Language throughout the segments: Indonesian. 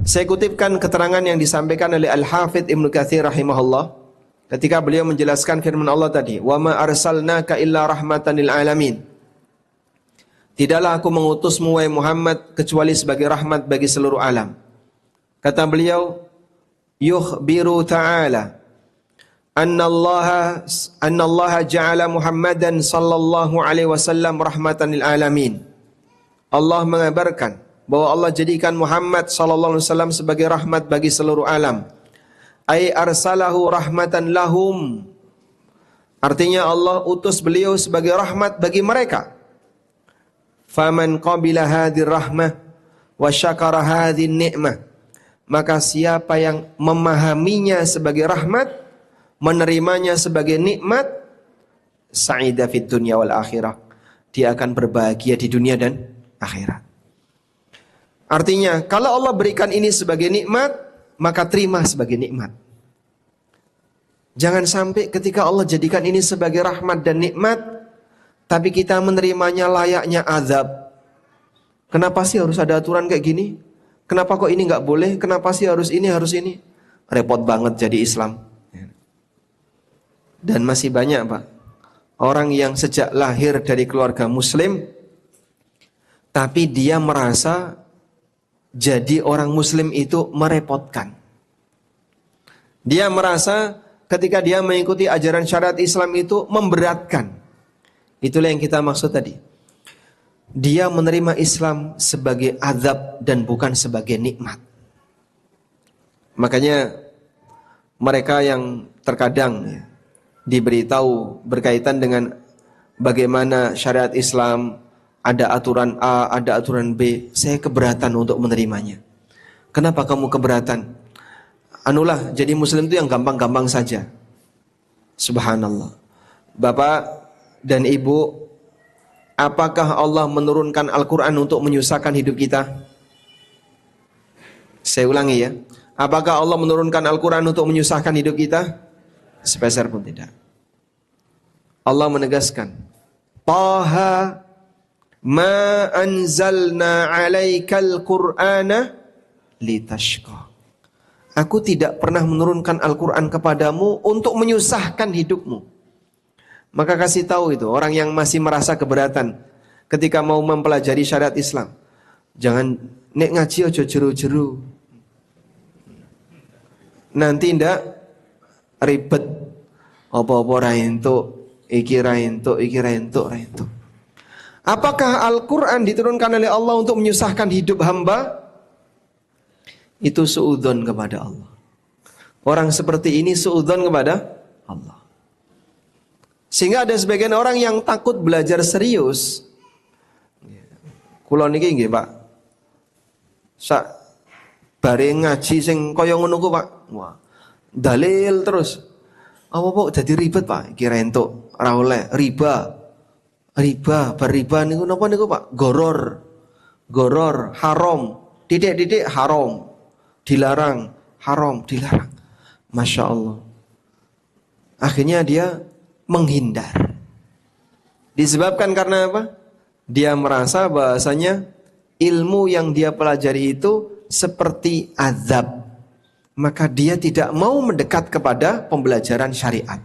Saya kutipkan keterangan yang disampaikan oleh Al-Hafidh Ibnu Katsir rahimahullah ketika beliau menjelaskan firman Allah tadi, "Wa ma arsalnaka illa rahmatan lil alamin." Tidaklah aku mengutusmu wahai Muhammad kecuali sebagai rahmat bagi seluruh alam. Kata beliau, yukhbiru ta'ala anna Allah ja'ala Muhammadan sallallahu alaihi wasallam rahmatan lil alamin. Allah mengabarkan bahwa Allah jadikan Muhammad sallallahu alaihi wasallam sebagai rahmat bagi seluruh alam. Ai arsalahu rahmatan lahum. Artinya Allah utus beliau sebagai rahmat bagi mereka. Faman qabila hadhir rahmah wa syakara hadhin ni'mah. Maka siapa yang memahaminya sebagai rahmat, menerimanya sebagai nikmat, sa'ida fid dunya wal akhirah. Dia akan berbahagia di dunia dan akhirat. Artinya, kalau Allah berikan ini sebagai nikmat, maka terima sebagai nikmat. Jangan sampai ketika Allah jadikan ini sebagai rahmat dan nikmat, tapi kita menerimanya layaknya azab. Kenapa sih harus ada aturan kayak gini? Kenapa kok ini nggak boleh? Kenapa sih harus ini, harus ini? Repot banget jadi Islam. Dan masih banyak Pak, orang yang sejak lahir dari keluarga Muslim, tapi dia merasa jadi orang Muslim itu merepotkan. Dia merasa ketika dia mengikuti ajaran syariat Islam itu memberatkan. Itulah yang kita maksud tadi. Dia menerima Islam sebagai azab dan bukan sebagai nikmat. Makanya mereka yang terkadang diberitahu berkaitan dengan bagaimana syariat Islam, ada aturan A, ada aturan B, saya keberatan untuk menerimanya. Kenapa kamu keberatan? Anulah, jadi Muslim itu yang gampang-gampang saja. Subhanallah. Bapak dan Ibu, apakah Allah menurunkan Al-Quran untuk menyusahkan hidup kita? Saya ulangi ya. Apakah Allah menurunkan Al-Quran untuk menyusahkan hidup kita? Sepeser pun tidak. Allah menegaskan, Taha ma anzalna alaikal Qur'ana litashqa. Aku tidak pernah menurunkan Al-Quran kepadamu untuk menyusahkan hidupmu. Maka kasih tahu itu orang yang masih merasa keberatan ketika mau mempelajari syariat Islam. Jangan nek ngaji aja jeru-jeru. Nanti ndak ribet. Apa-apa ra entuk, iki ra entuk, iki ra entuk, ra entuk. Apakah Al-Quran diturunkan oleh Allah untuk menyusahkan hidup hamba? Itu suudzon kepada Allah. Orang seperti ini suudzon kepada Allah. Sehingga ada sebagian orang yang takut belajar serius. Kula niki nggih, Pak. Sak bare ngaji sing kaya ngono ku, Pak. Wah. Dalil terus. Apa kok jadi ribet, Pak? Kira entuk ora oleh riba. Bar riba niku napa niku, Pak? Goror, haram. Didik haram. Dilarang, haram, dilarang. Masya Allah. Akhirnya dia menghindar. Disebabkan karena apa? Dia merasa bahasanya ilmu yang dia pelajari itu seperti azab. Maka dia tidak mau mendekat kepada pembelajaran syariat.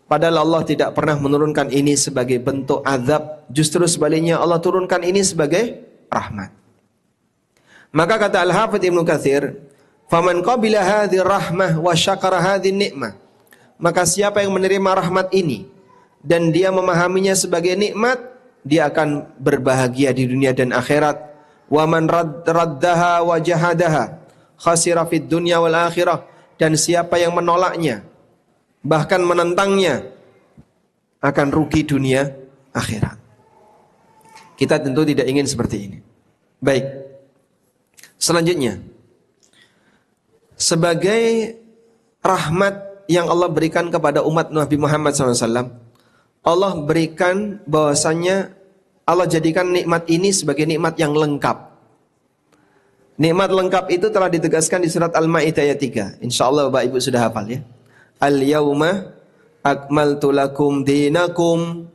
Padahal Allah tidak pernah menurunkan ini sebagai bentuk azab. Justru sebaliknya Allah turunkan ini sebagai rahmat. Maka kata Al-Hafidh Ibnu Katsir, "Faman qabila hadhihi rahmah wa syakara hadhihi ni'mah." Maka siapa yang menerima rahmat ini dan dia memahaminya sebagai nikmat, dia akan berbahagia di dunia dan akhirat. Wa man raddaha wa jahadaha khasira fid dunya wal akhirah. Dan siapa yang menolaknya, bahkan menentangnya, akan rugi dunia akhirat. Kita tentu tidak ingin seperti ini. Baik. Selanjutnya, sebagai rahmat yang Allah berikan kepada umat Nabi Muhammad SAW, Allah berikan bahwasannya Allah jadikan nikmat ini sebagai nikmat yang lengkap. Nikmat lengkap itu telah ditegaskan di surat Al-Maidah ayat 3. Insyaallah Bapak Ibu sudah hafal ya. Al-yauma akmaltu lakum dinakum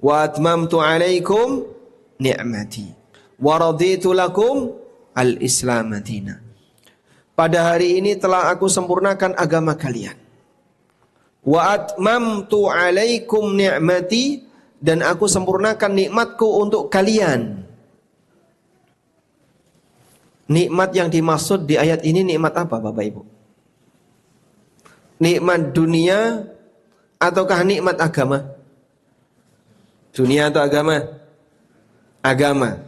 wa atmamtu alaikum ni'mati wa raditu lakum al-Islam madina. Pada hari ini telah aku sempurnakan agama kalian. Wa atmamtu alaikum ni'mati, dan aku sempurnakan nikmatku untuk kalian. Nikmat yang dimaksud di ayat ini nikmat apa Bapak Ibu? Nikmat dunia ataukah nikmat agama? Dunia atau agama? Agama.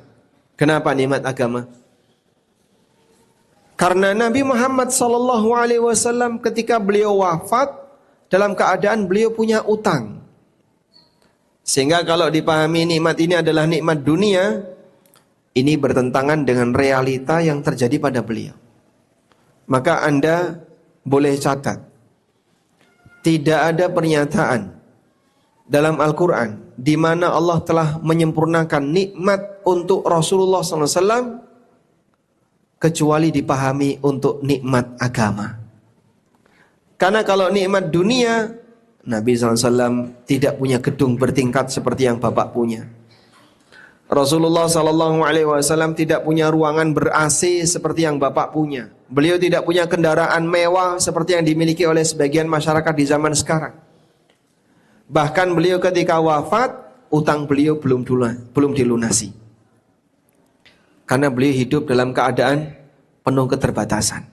Kenapa nikmat agama? Karena Nabi Muhammad SAW ketika beliau wafat dalam keadaan beliau punya utang. Sehingga kalau dipahami nikmat ini adalah nikmat dunia, ini bertentangan dengan realita yang terjadi pada beliau. Maka Anda boleh catat, tidak ada pernyataan dalam Al-Quran di mana Allah telah menyempurnakan nikmat untuk Rasulullah SAW kecuali dipahami untuk nikmat agama. Karena kalau nikmat dunia, Nabi SAW tidak punya gedung bertingkat seperti yang Bapak punya. Rasulullah SAW tidak punya ruangan ber-AC seperti yang Bapak punya. Beliau tidak punya kendaraan mewah seperti yang dimiliki oleh sebagian masyarakat di zaman sekarang. Bahkan beliau ketika wafat, utang beliau belum dilunasi. Karena beliau hidup dalam keadaan penuh keterbatasan.